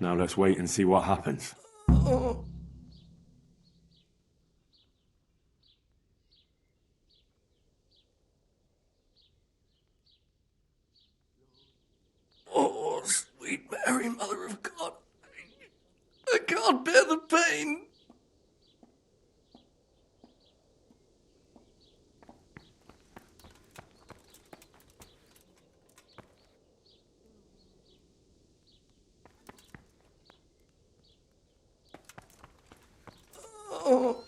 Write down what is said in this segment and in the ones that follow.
Now let's wait and see what happens. Oh. Oh, sweet Mary, Mother of God. I can't bear the pain. Oh.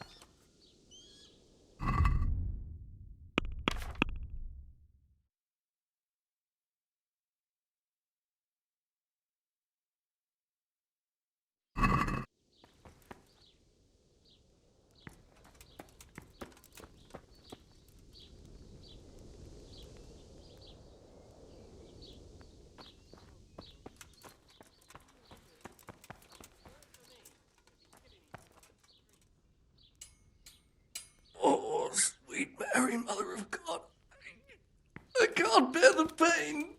Oh, sweet Mary, Mother of God. I can't bear the pain.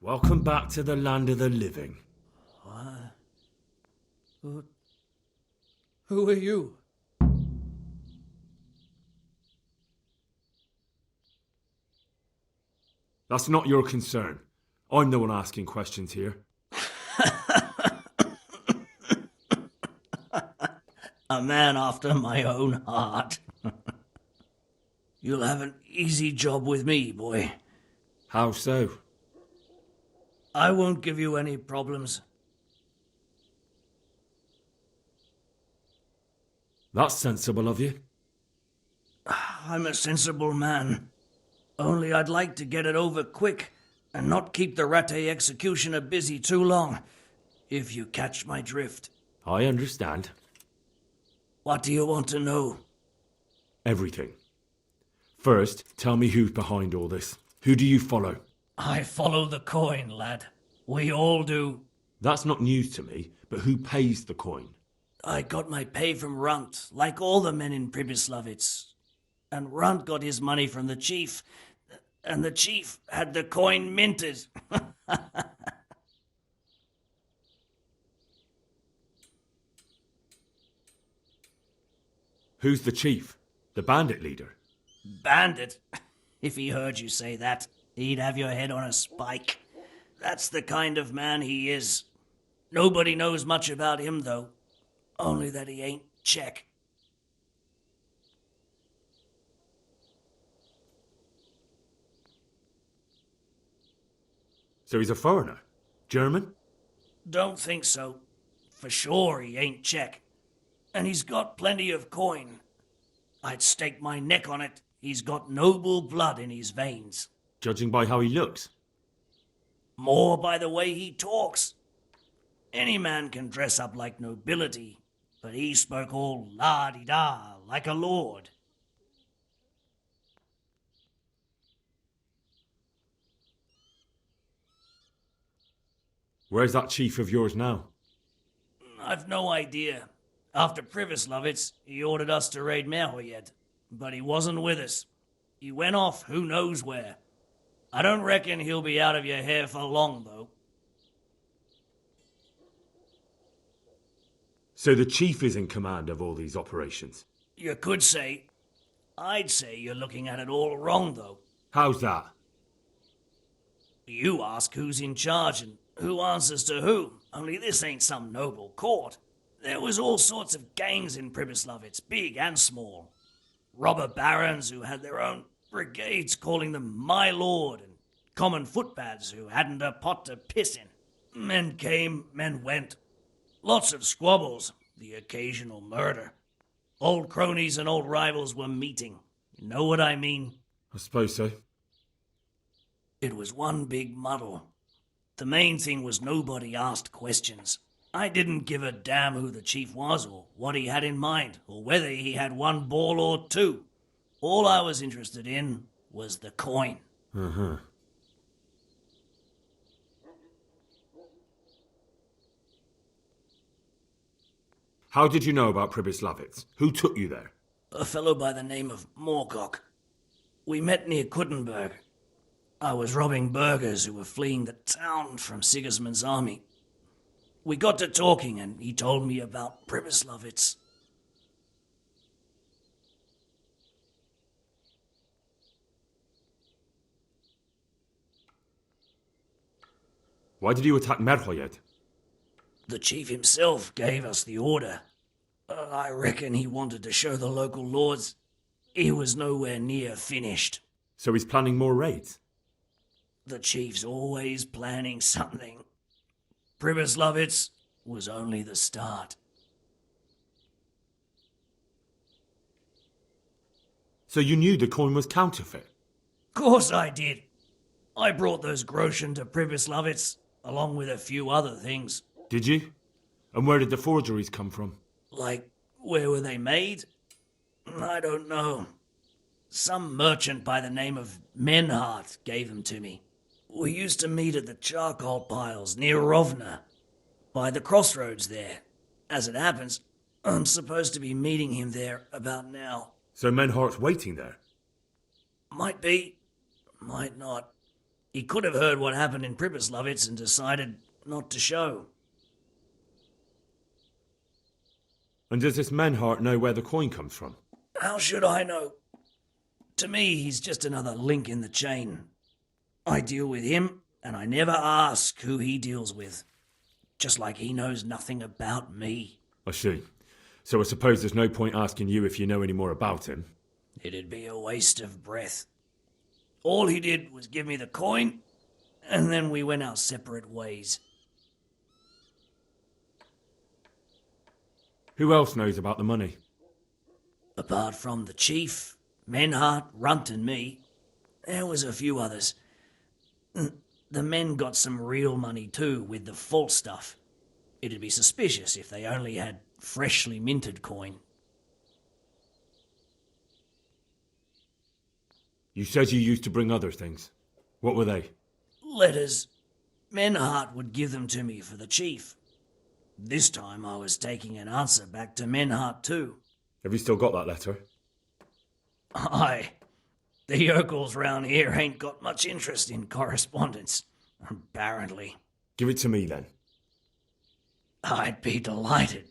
Welcome back to the land of the living. Who are you? That's not your concern. I'm the one asking questions here. A man after my own heart. You'll have an easy job with me, boy. How so? I won't give you any problems. That's sensible of you. I'm a sensible man. Only I'd like to get it over quick and not keep the Rattay executioner busy too long, if you catch my drift. I understand. What do you want to know? Everything. First, tell me who's behind all this. Who do you follow? I follow the coin, lad. We all do. That's not news to me, but who pays the coin? I got my pay from Runt, like all the men in Pribyslavitz. And Runt got his money from the chief, and the chief had the coin minted. Who's the chief? The bandit leader? Bandit? If he heard you say that, he'd have your head on a spike. That's the kind of man he is. Nobody knows much about him, though. Only that he ain't Czech. So he's a foreigner? German? Don't think so. For sure he ain't Czech. And he's got plenty of coin. I'd stake my neck on it. He's got noble blood in his veins. Judging by how he looks? More by the way he talks. Any man can dress up like nobility, but he spoke all la-di-da, like a lord. Where's that chief of yours now? I've no idea. After Pribyslavitz, he ordered us to raid Merhojed, but he wasn't with us. He went off who knows where. I don't reckon he'll be out of your hair for long, though. So the chief is in command of all these operations? You could say. I'd say you're looking at it all wrong, though. How's that? You ask who's in charge and who answers to who, only this ain't some noble court. There was all sorts of gangs in Pribyslavitz, big and small. Robber barons who had their own brigades calling them my lord, and common footpads who hadn't a pot to piss in. Men came, men went. Lots of squabbles, the occasional murder. Old cronies and old rivals were meeting. You know what I mean? I suppose so. It was one big muddle. The main thing was nobody asked questions. I didn't give a damn who the chief was or what he had in mind or whether he had one ball or two. All I was interested in was the coin. Uh-huh. How did you know about Pribyslavitz? Who took you there? A fellow by the name of Moorcock. We met near Kuttenberg. I was robbing burghers who were fleeing the town from Sigismund's army. We got to talking and he told me about Pribyslavitz. Why did you attack Merhojed? The chief himself gave us the order. I reckon he wanted to show the local lords he was nowhere near finished. So he's planning more raids? The chief's always planning something. Pribyslavitz was only the start. So you knew the coin was counterfeit? Course I did. I brought those groschen to Pribyslavitz, along with a few other things. Did you? And where did the forgeries come from? Like, where were they made? I don't know. Some merchant by the name of Merhojed gave them to me. We used to meet at the charcoal piles near Rovna, by the crossroads there. As it happens, I'm supposed to be meeting him there about now. So Merhojed's waiting there? Might be, might not. He could have heard what happened in Pribyslavitz and decided not to show. And does this Merhojed know where the coin comes from? How should I know? To me, he's just another link in the chain. I deal with him, and I never ask who he deals with. Just like he knows nothing about me. I see. So I suppose there's no point asking you if you know any more about him. It'd be a waste of breath. All he did was give me the coin, and then we went our separate ways. Who else knows about the money? Apart from the chief, Merhojed, Runt and me, there was a few others. The men got some real money too, with the false stuff. It'd be suspicious if they only had freshly minted coin. You said you used to bring other things. What were they? Letters. Merhojed would give them to me for the chief. This time I was taking an answer back to Merhojed too. Have you still got that letter? Aye. The yokels round here ain't got much interest in correspondence, apparently. Give it to me then. I'd be delighted.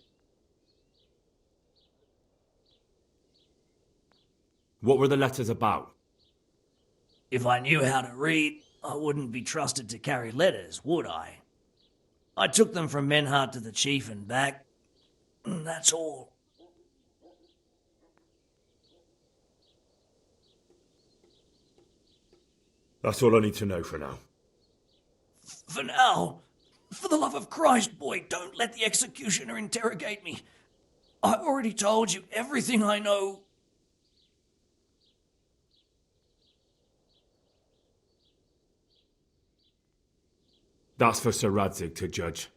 What were the letters about? If I knew how to read, I wouldn't be trusted to carry letters, would I? I took them from Merhojed to the chief and back. That's all. That's all I need to know for now. For now, for the love of Christ, boy, don't let the executioner interrogate me. I already told you everything I know. That's for Sir Radzig to judge.